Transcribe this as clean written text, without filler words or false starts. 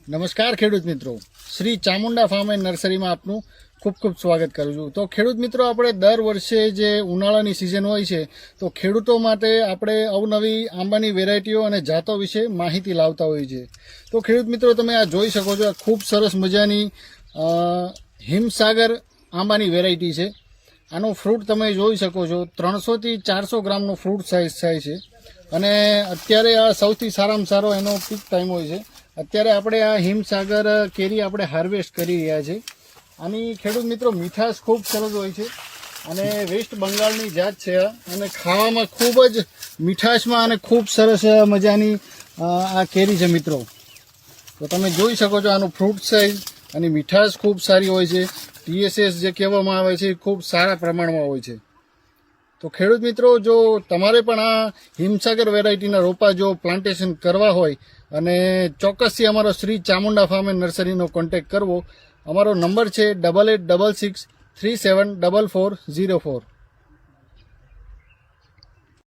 નમસ્કાર ખેડૂત મિત્રો, શ્રી ચામુંડા ફાર્મ એન્ડ નર્સરીમાં આપનું ખૂબ ખૂબ સ્વાગત કરું છું। તો ખેડૂત મિત્રો, આપણે દર વર્ષે જે ઉનાળાની સિઝન હોય છે તો ખેડૂતો માટે આપણે અવનવી આંબાની વેરાયટીઓ અને જાતો વિશે માહિતી લાવતા હોઈએ છીએ। તો ખેડૂત મિત્રો, તમે આ જોઈ શકો છો, આ ખૂબ સરસ મજાની હિમસાગર આંબાની વેરાયટી છે। આનું ફ્રૂટ તમે જોઈ શકો છો, 300 થી 400 ગ્રામનો ફ્રૂટ સાઇઝ થાય છે અને અત્યારે આ સૌથી સારામાં સારો એનો પીક ટાઈમ હોય છે। અત્યારે આપણે આ હિમસાગર કેરી આપણે હાર્વેસ્ટ કરી રહ્યા છીએ। આની ખેડૂત મિત્રો મીઠાશ ખૂબ સરસ હોય છે અને વેસ્ટ બંગાળની જાત છે અને ખાવામાં ખૂબ જ મીઠાશમાં અને ખૂબ સરસ મજાની આ કેરી છે મિત્રો। તો તમે જોઈ શકો છો, આનું ફ્રૂટ સાઇઝ અને મીઠાશ ખૂબ સારી હોય છે। TSS જે કહેવામાં આવે છે ખૂબ સારા પ્રમાણમાં હોય છે। તો ખેડૂત મિત્રો, જો તમારે પણ આ હિમસાગર વેરાયટીના રોપા જો પ્લાન્ટેશન કરવા હોય અને ચોક્કસથી અમારો શ્રી ચામુંડા ફાર્મ એન્ડ નર્સરીનો કોન્ટેક્ટ કરવો। અમારો નંબર છે 8866374404।